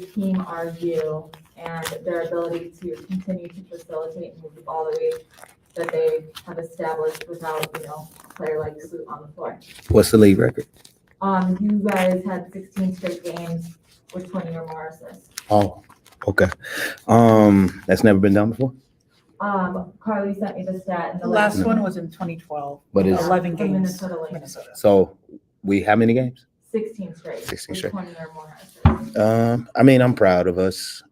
team are you and their ability to continue to facilitate and move the ball the way that they have established without, a player like Sloot on the floor? What's the league record? You guys had 16 straight games with 20 or more assists. Oh, okay. That's never been done before? Carly sent me the stat. And The last one was in 2012. But it's 11 from games. Minnesota. So how many games? 16 straight. 16 with straight. 20 or more assists. I'm proud of us.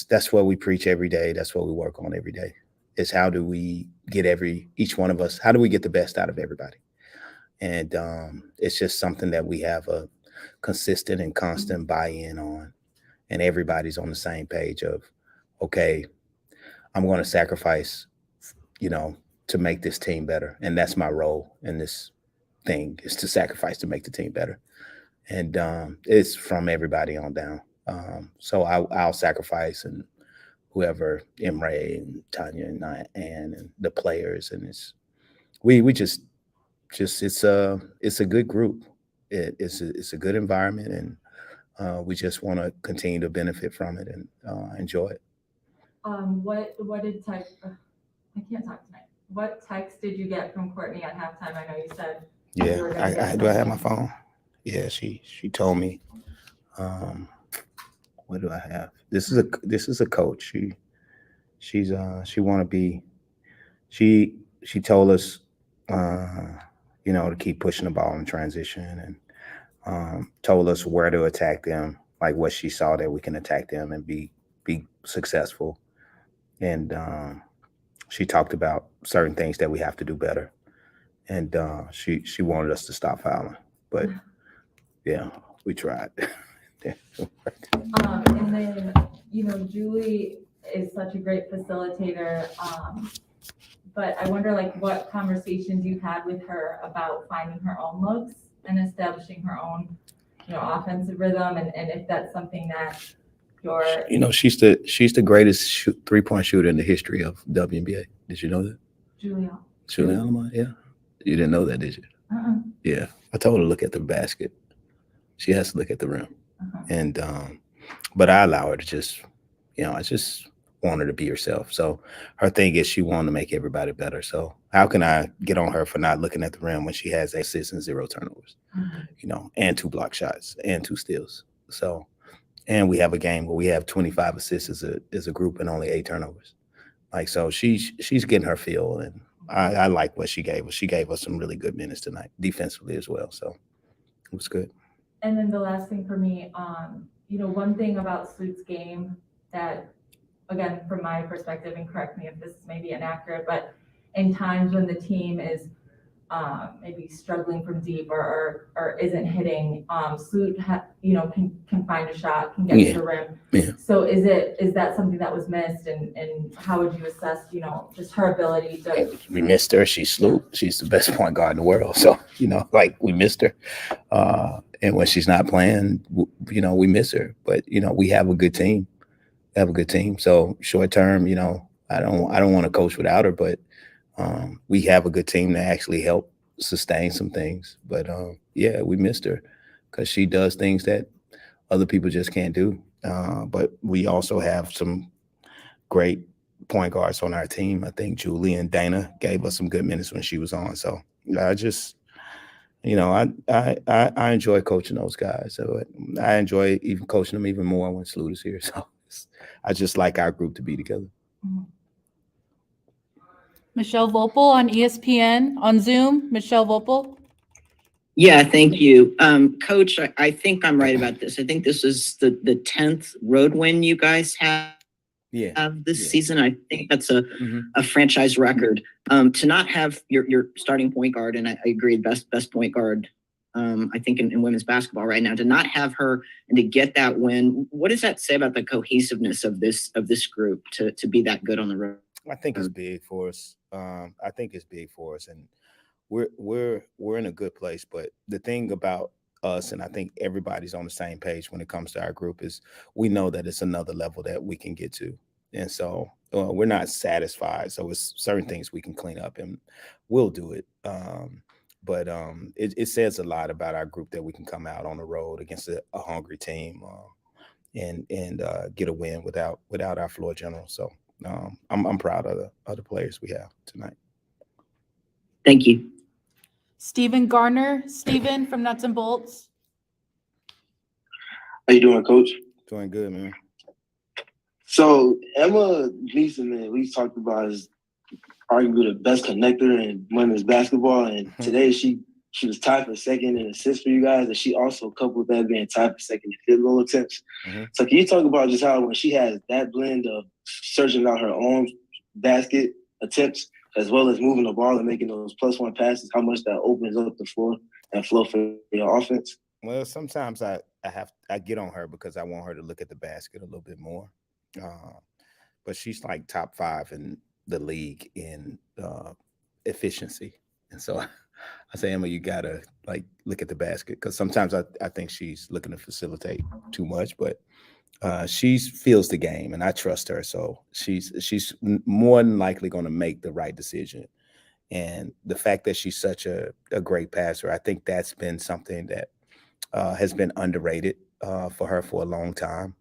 That's what we preach every day. That's what we work on every day. Is how do we get each one of us, how do we get the best out of everybody? And it's just something that we have a consistent and constant buy-in on. And everybody's on the same page of, okay, I'm going to sacrifice, to make this team better. And that's my role in this thing, is to sacrifice to make the team better. And it's from everybody on down. So I'll sacrifice, and whoever, Emre and Tanya and Ann and the players, and we just it's a good group. It's a good environment, and we just want to continue to benefit from it and enjoy it. What did text? I can't talk tonight. What text did you get from Courtney at halftime? I know you said. Yeah, do I have my phone? Yeah, she told me. What do I have? This is a coach. She want to be. She told us, to keep pushing the ball in transition, and told us where to attack them, like what she saw that we can attack them and be successful. And she talked about certain things that we have to do better. And she wanted us to stop fouling, but yeah, we tried. And then, Julie is such a great facilitator. But I wonder, what conversations you've had with her about finding her own looks and establishing her own, offensive rhythm, and if that's something that you're. She's the greatest 3-point shooter in the history of WNBA. Did you know that? Julie Alama, yeah. You didn't know that, did you? Uh-uh. Yeah, I told her to look at the basket. She has to look at the rim. Uh-huh. And but I allow her to just, I just want her to be herself. So her thing is she wanted to make everybody better. So how can I get on her for not looking at the rim when she has 8 assists and 0 turnovers, and 2 block shots and 2 steals? So, and we have a game where we have 25 assists as a group and only 8 turnovers. So she's getting her feel, and I like what she gave us. She gave us some really good minutes tonight, defensively as well. So it was good. And then the last thing for me, one thing about Sloot's game that, again, from my perspective, and correct me if this is maybe inaccurate, but in times when the team is maybe struggling from deep or isn't hitting, Sloot can find a shot, can get to the rim. Yeah. So is that something that was missed, and how would you assess, just her ability to? We missed her. She's Sloot. She's the best point guard in the world. So, we missed her. And when she's not playing, we miss her. But, we have a good team. So short term, I don't want to coach without her, but we have a good team to actually help sustain some things. But yeah, we missed her because she does things that other people just can't do. But we also have some great point guards on our team. I think Julie and Dana gave us some good minutes when she was on. So I just, I enjoy coaching those guys. So I enjoy even coaching them even more when Sloot is here. So I just like our group to be together. Michelle Vopel on ESPN on Zoom. Michelle Vopel. Yeah, thank you. Coach, I think I'm right about this. I think this is the 10th road win you guys have this season. I think that's a franchise record. To not have your starting point guard, and I agree, best point guard, I think in women's basketball right now, to not have her and to get that win, what does that say about the cohesiveness of this group to be that good on the road? I think it's big for us. And we're in a good place. But the thing about us, and I think everybody's on the same page when it comes to our group, is we know that it's another level that we can get to. And so we're not satisfied. So it's certain things we can clean up, and we'll do it. but it says a lot about our group that we can come out on the road against a hungry team and get a win without our floor general. So I'm proud of the players we have tonight. Thank you. Stephen Garner, Stephen from Nuts and Bolts. How you doing, Coach? Doing good, man. So Emma Gleason, man, we talked about is arguably the best connector in women's basketball, and today she was tied for second in assists for you guys, and she also coupled that being tied for second in field goal attempts. So can you talk about just how when she has that blend of searching out her own basket attempts as well as moving the ball and making those +1 passes, how much that opens up the floor and flow for your offense? Well, sometimes I get on her because I want her to look at the basket a little bit more. But she's like top 5 in the league in efficiency. And so I say, Emma, you gotta like look at the basket, because sometimes I think she's looking to facilitate too much, but she feels the game and I trust her. So she's more than likely going to make the right decision. And the fact that she's such a great passer, I think that's been something that has been underrated for her for a long time.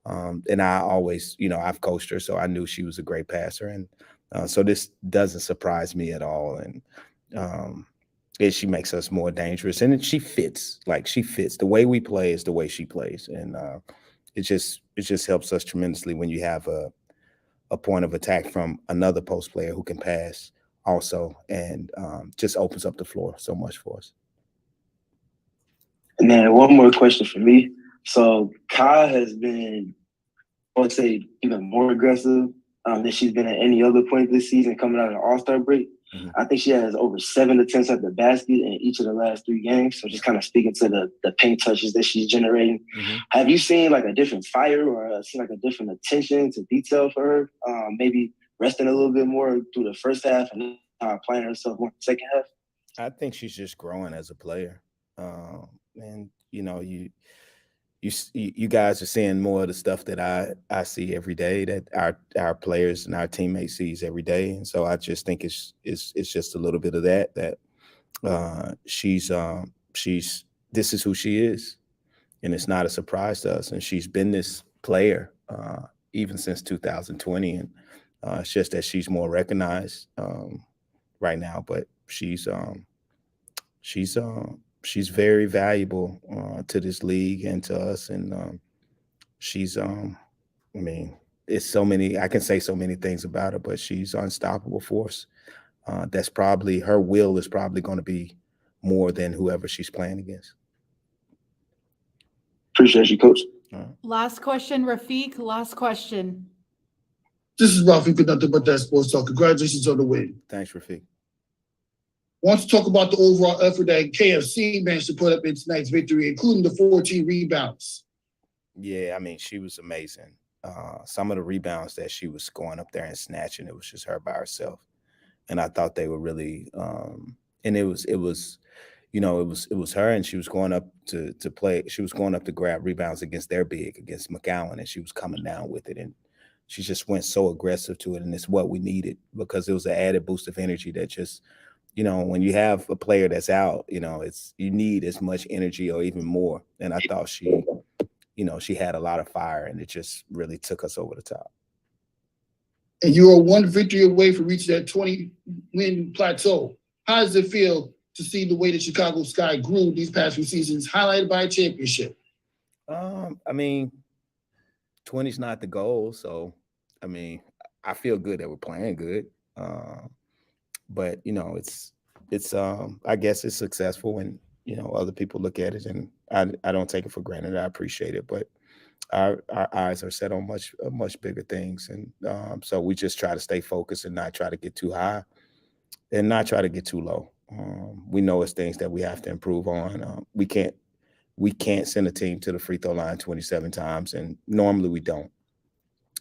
And I always, I've coached her, so I knew she was a great passer. And so this doesn't surprise me at all. And she makes us more dangerous. And she fits. The way we play is the way she plays. And it just helps us tremendously when you have a point of attack from another post player who can pass also, and just opens up the floor so much for us. And then one more question for me. So Kai has been, I would say, even more aggressive than she's been at any other point this season coming out of the All-Star break. I think she has over 7 attempts at the basket in each of the last 3 games. So just kind of speaking to the paint touches that she's generating. Have you seen like a different fire or seen like a different attention to detail for her? Maybe resting a little bit more through the first half and applying herself more in the second half? I think she's just growing as a player. And you guys are seeing more of the stuff that I see every day, that our players and our teammates sees every day. And so I just think it's just a little bit of that she's this is who she is, and it's not a surprise to us. And she's been this player even since 2020, and it's just that she's more recognized right now. But she's very valuable to this league and to us. And she's, it's so many, I can say so many things about her, but she's an unstoppable force. That's probably, her will is probably going to be more than whoever she's playing against. Appreciate you, Coach. Last question, Rafiq. Last question. This is Rafiq with Nothing But That Sports Talk. Congratulations on the win. Thanks, Rafiq. Want to talk about the overall effort that KFC managed to put up in tonight's victory, including the 14 rebounds. Yeah, she was amazing. Some of the rebounds that she was scoring up there and snatching, it was just her by herself. And I thought they were really, and it was her, and she was going up to play. She was going up to grab rebounds against their big, against McCowan, and she was coming down with it. And she just went so aggressive to it. And it's what we needed, because it was an added boost of energy that just, when you have a player that's out, you need as much energy or even more. And I thought she had a lot of fire, and it just really took us over the top. And you are one victory away from reaching that 20-win plateau. How does it feel to see the way the Chicago Sky grew these past few seasons, highlighted by a championship? 20's not the goal. So, I feel good that we're playing good. But it's I guess it's successful when other people look at it, and I don't take it for granted. I appreciate it, but our eyes are set on much bigger things, and so we just try to stay focused and not try to get too high and not try to get too low. We know it's things that we have to improve on. We can't send a team to the free throw line 27 times, and normally we don't.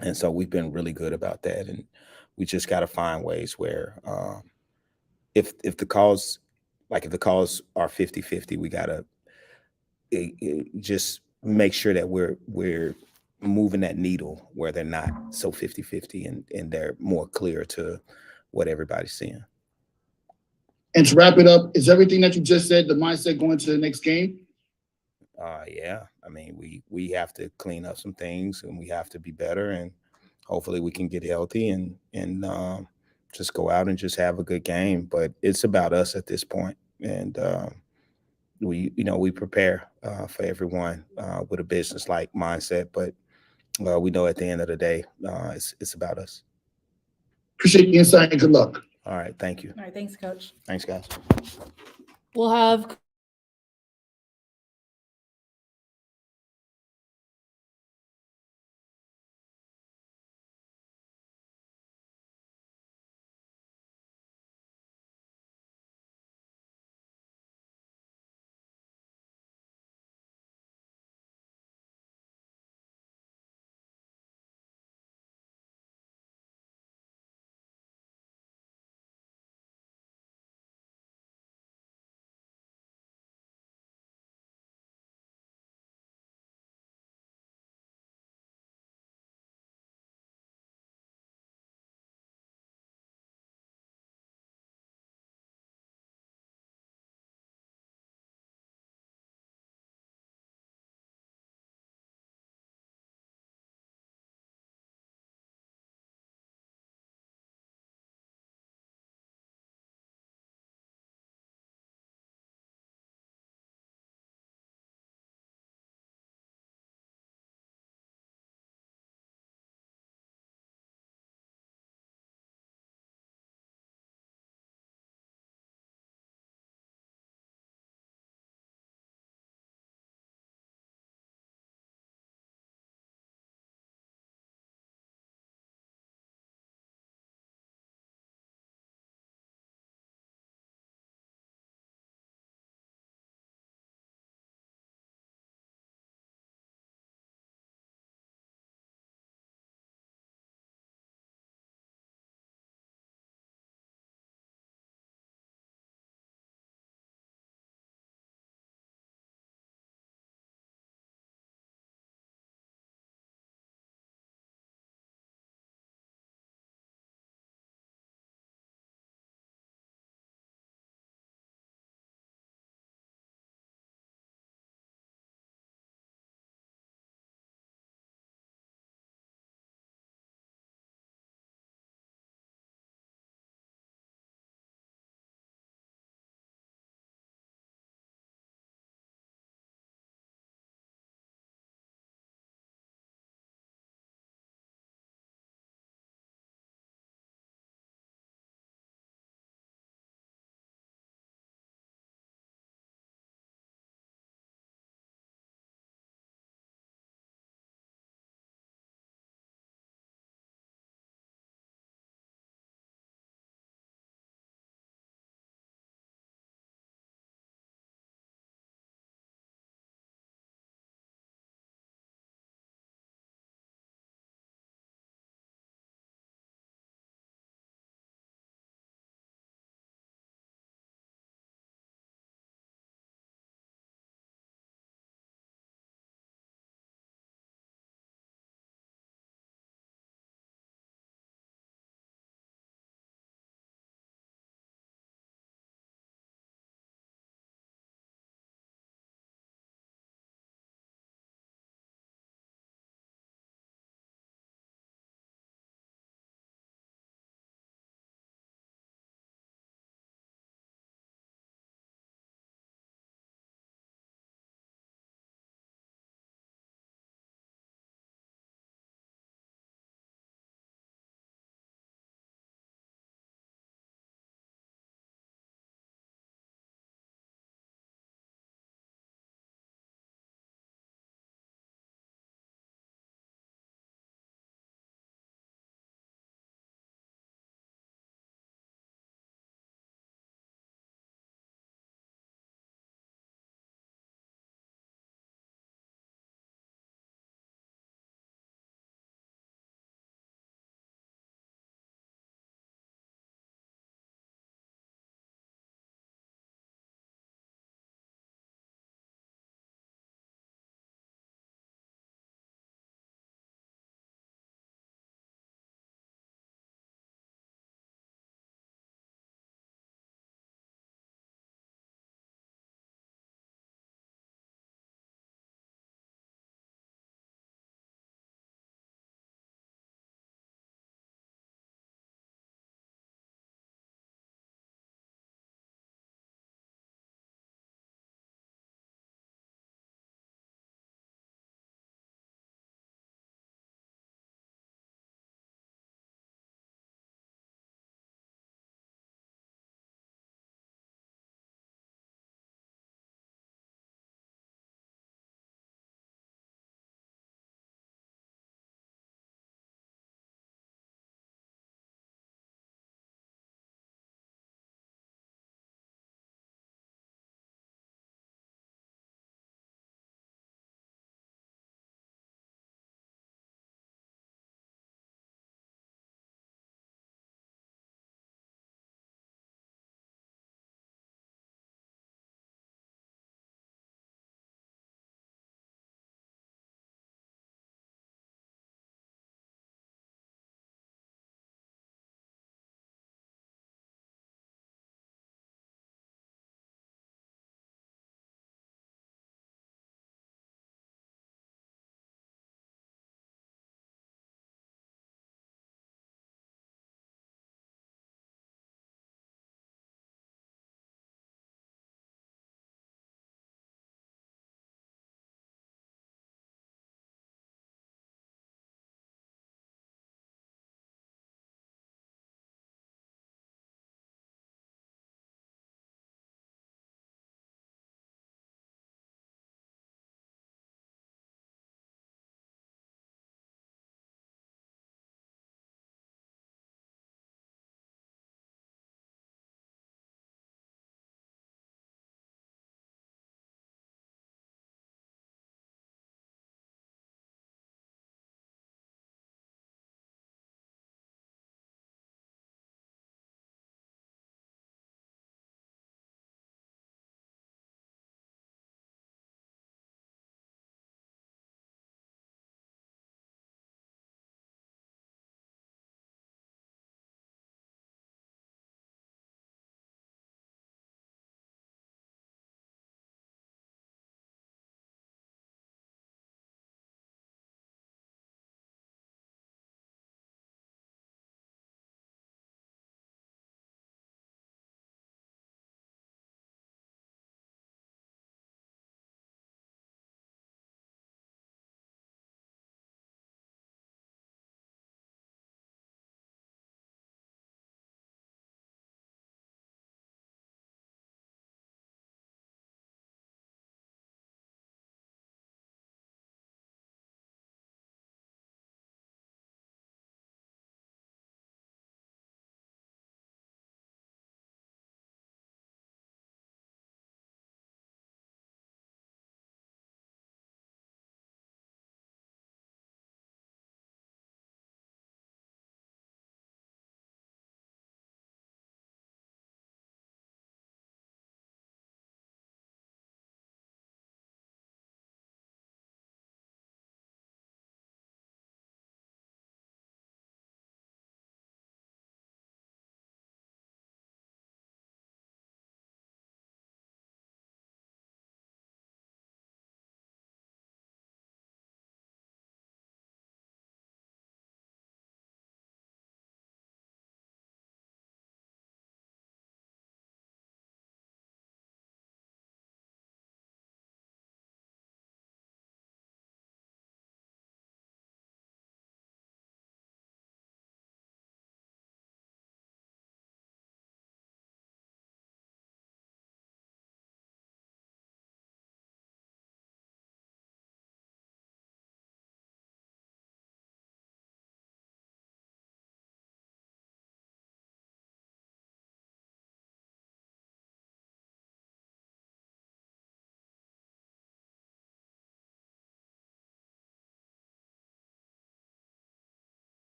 And so we've been really good about that, and we just got to find ways where if the calls are 50-50, we got to just make sure that we're moving that needle where they're not so 50-50 and they're more clear to what everybody's seeing. And to wrap it up, is everything that you just said the mindset going to the next game? Yeah. I mean, we have to clean up some things and we have to be better, and hopefully we can get healthy and just go out and just have a good game. But it's about us at this point, and we prepare for everyone with a business like mindset, but we know at the end of the day, it's about us. Appreciate the insight and good luck. All right, thank you. All right, thanks, Coach. Thanks, guys. We'll have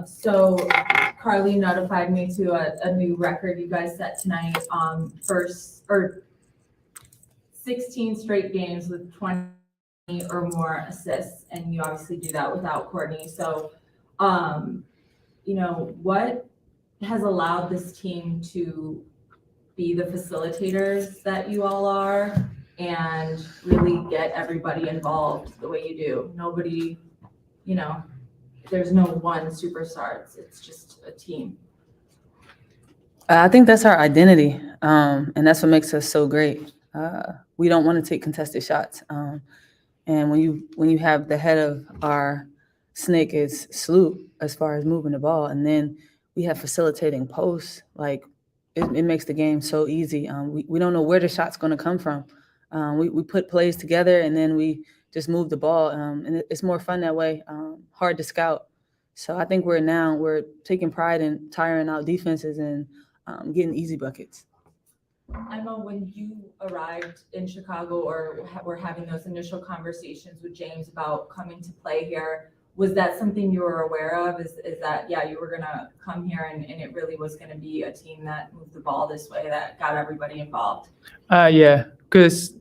So Carly notified me to a new record you guys set tonight. First, or 16 straight games with 20 or more assists, and you obviously do that without Courtney. So, what has allowed this team to be the facilitators that you all are and really get everybody involved the way you do? Nobody, there's no one superstar. It's just a team. I think that's our identity, and that's what makes us so great. We don't want to take contested shots, and when you have the head of our snake is Sloop as far as moving the ball, and then we have facilitating posts, like it makes the game so easy. We don't know where the shot's going to come from. We put plays together, and then we just move the ball, and it's more fun that way. Hard to scout, so I think we're taking pride in tiring out defenses and getting easy buckets. Emma, when you arrived in Chicago or were having those initial conversations with James about coming to play here, was that something you were aware of? Is that, you were going to come here and it really was going to be a team that moved the ball this way, that got everybody involved? Yeah, because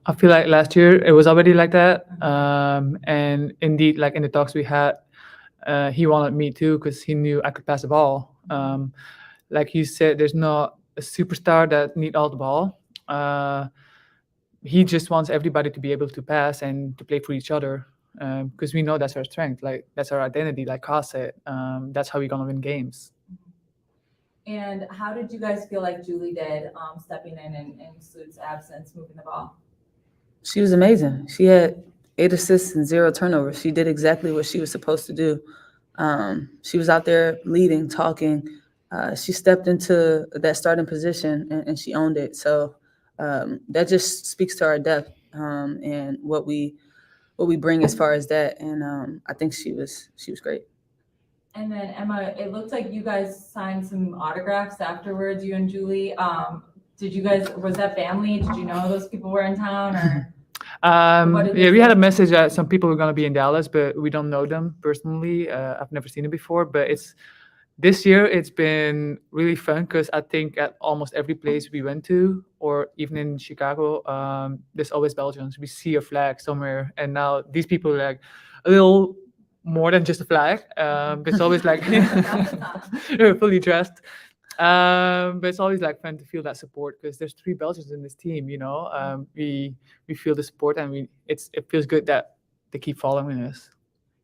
I feel like last year it was already like that. And indeed, like in the talks we had, he wanted me too because he knew I could pass the ball. Like you said, there's not a superstar that need all the ball. He just wants everybody to be able to pass and to play for each other, because we know that's our strength. Like that's our identity. Like Ka said, that's how we're gonna win games. And how did you guys feel like Julie did, stepping in Sloot's absence, moving the ball? She was amazing. She had 8 assists and 0 turnovers. She did exactly what she was supposed to do. She was out there leading, talking. She stepped into that starting position and she owned it. So that just speaks to our depth and what we bring as far as that. And I think she was great. And then Emma, it looked like you guys signed some autographs afterwards, you and Julie. Was that family? Did you know those people were in town, or? We had a message that some people were going to be in Dallas, but we don't know them personally. I've never seen them before, but this year it's been really fun because I think at almost every place we went to, or even in Chicago, there's always Belgians. We see a flag somewhere, and now these people are like a little more than just a flag. But it's always like fully dressed. But it's always like fun to feel that support because there's 3 Belgians in this team. We feel the support, and it feels good that they keep following us.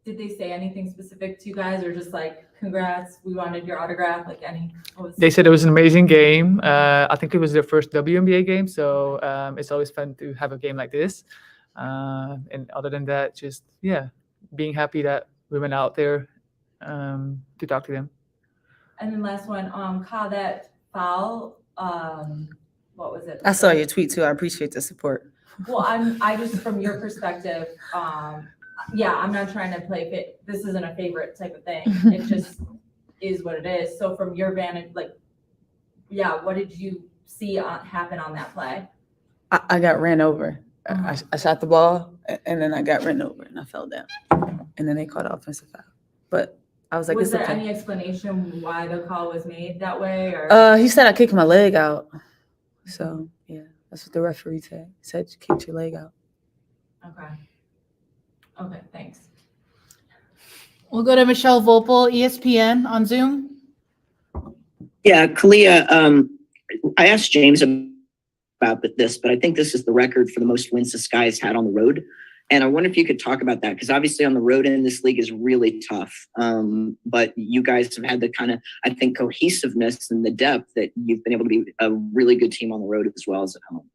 Did they say anything specific to you guys, or just like, congrats, we wanted your autograph? Like They said it was an amazing game. I think it was their first WNBA game, so it's always fun to have a game like this. And other than that, just being happy that we went out there to talk to them. And then last one, Ka, that foul, what was it? I saw your tweet too. I appreciate the support. Well, I just, from your perspective, I'm not trying to play fit. This isn't a favorite type of thing. It just is what it is. So from your vantage, what did you see happen on that play? I got ran over. I shot the ball and then I got ran over and I fell down. And then they called offensive foul. But I was like, was there any explanation why the call was made that way? Or he said I kicked my leg out. So that's what the referee said. He said you kicked your leg out. Okay, thanks. We'll go to Michelle Vopel, ESPN on Zoom. Yeah, Kalia, I asked James about this, but I think this is the record for the most wins the Sky has had on the road. And I wonder if you could talk about that, because obviously on the road in this league is really tough. But you guys have had the kind of, I think, cohesiveness and the depth that you've been able to be a really good team on the road as well as at home.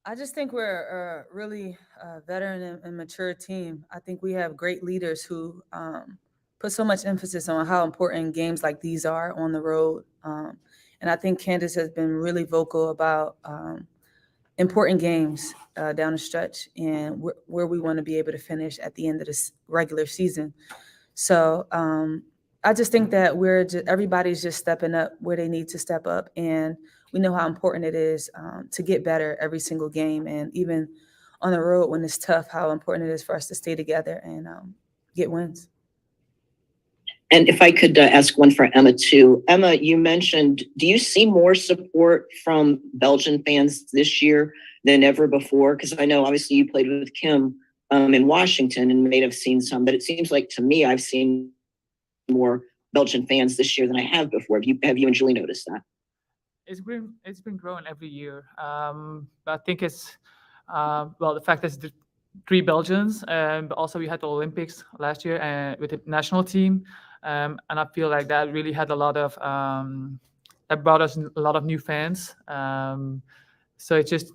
I just think we're a really veteran and mature team. I think we have great leaders who put so much emphasis on how important games like these are on the road. And I think Candace has been really vocal about important games down the stretch and where we want to be able to finish at the end of this regular season. So I just think that everybody's just stepping up where they need to step up. And we know how important it is to get better every single game. And even on the road when it's tough, how important it is for us to stay together and get wins. And if I could ask one for Emma too. Emma, you mentioned, do you see more support from Belgian fans this year than ever before? Because I know obviously you played with Kim in Washington and may have seen some, but it seems like to me I've seen more Belgian fans this year than I have before. Have you and Julie noticed that? It's been growing every year. But I think it's well, the fact that it's 3 Belgians, but also we had the Olympics last year with the national team, and I feel like that really had a lot of that brought us a lot of new fans. So it's just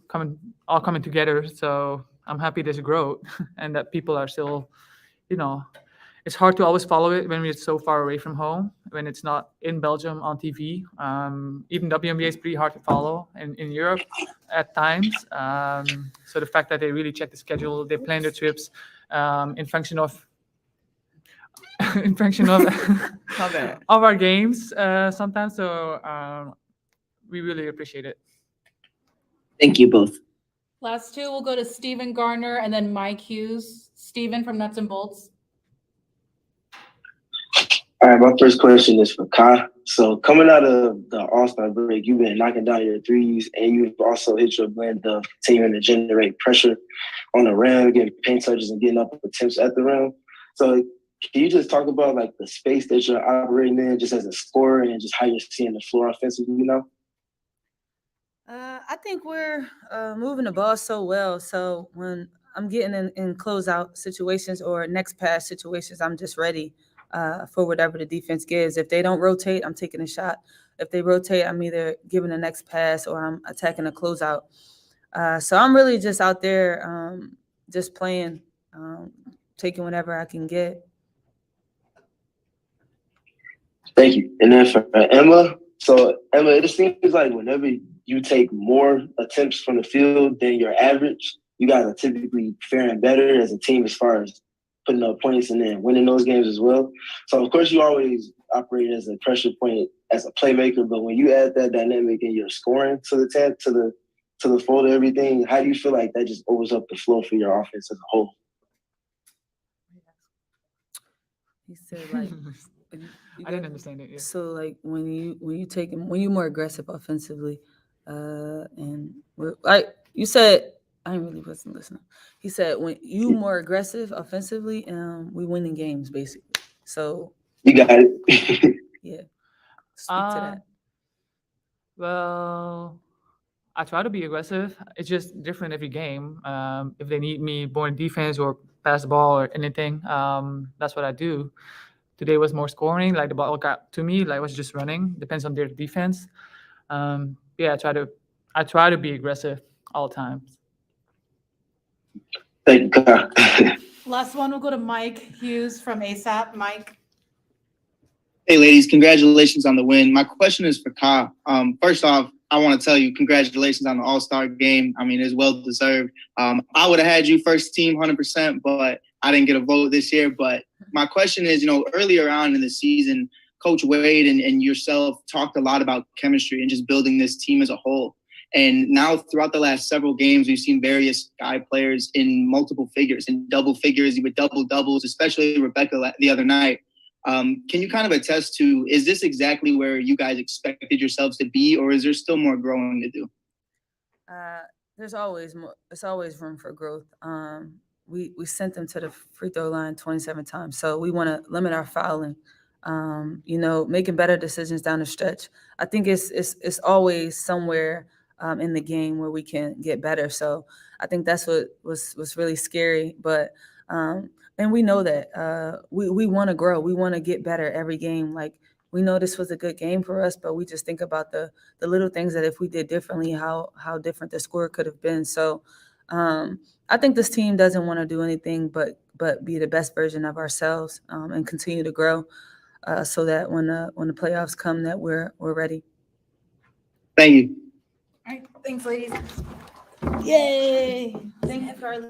all coming together. So I'm happy there's growth and that people are still, you know, it's hard to always follow it when we're so far away from home, when it's not in Belgium on TV. Even WNBA is pretty hard to follow in Europe at times. So the fact that they really check the schedule, they plan their trips in function of of our games sometimes. So we really appreciate it. Thank you both. Last 2, we'll go to Stephen Garner and then Mike Hughes. Stephen from Nuts and Bolts. All right, my first question is for Kai. So coming out of the All-Star break, you've been knocking down your threes, and you've also hit your blend of continuing to generate pressure on the rim, getting paint touches and getting up attempts at the rim. So can you just talk about like the space that you're operating in just as a scorer and just how you're seeing the floor offensively, you know? I think we're moving the ball so well. So when I'm getting in closeout situations or next pass situations, I'm just ready for whatever the defense gives. If they don't rotate, I'm taking a shot. If they rotate, I'm either giving the next pass or I'm attacking a closeout. So I'm really just out there just playing, taking whatever I can get. Thank you. And then for Emma, so Emma, it seems like whenever you take more attempts from the field than your average, you guys are typically faring better as a team as far as putting up points and then winning those games as well. So of course you always operate as a pressure point as a playmaker, but when you add that dynamic and you're scoring to the tent, to the fold of everything, how do you feel like that just opens up the flow for your offense as a whole? He said like I didn't understand it. Yeah. So like when you're more aggressive offensively, and you said I really wasn't listening. He said when you more aggressive offensively, we winning games basically. So you got it. Yeah. Speak to that. Well, I try to be aggressive. It's just different every game. If they need me more in defense or pass the ball or anything, that's what I do. Today was more scoring, like the ball got to me, like I was just running. Depends on their defense. Yeah, I try to be aggressive all the time. Thank you, Kyle. Last one, we'll go to Mike Hughes from ASAP. Mike. Hey, ladies, congratulations on the win. My question is for Kyle. First off, I want to tell you congratulations on the All-Star game. I mean, it's well-deserved. I would have had you first team 100%, but I didn't get a vote this year. But my question is, earlier on in the season, Coach Wade and yourself talked a lot about chemistry and just building this team as a whole. And now throughout the last several games, we've seen various guy players in multiple figures, in double figures, with double-doubles, especially Rebecca the other night. Can you kind of attest to, is this exactly where you guys expected yourselves to be, or is there still more growing to do? There's always more. It's always room for growth. We sent them to the free throw line 27 times, so we want to limit our fouling. Making better decisions down the stretch. I think it's always somewhere in the game where we can get better. So I think that's what was really scary, but. And we know that we want to grow. We want to get better every game. Like we know this was a good game for us, but we just think about the little things that if we did differently, how different the score could have been. So I think this team doesn't want to do anything but be the best version of ourselves and continue to grow so that when the playoffs come, that we're ready. Thank you. All right. Thanks, ladies. Yay! Thank you, Carly.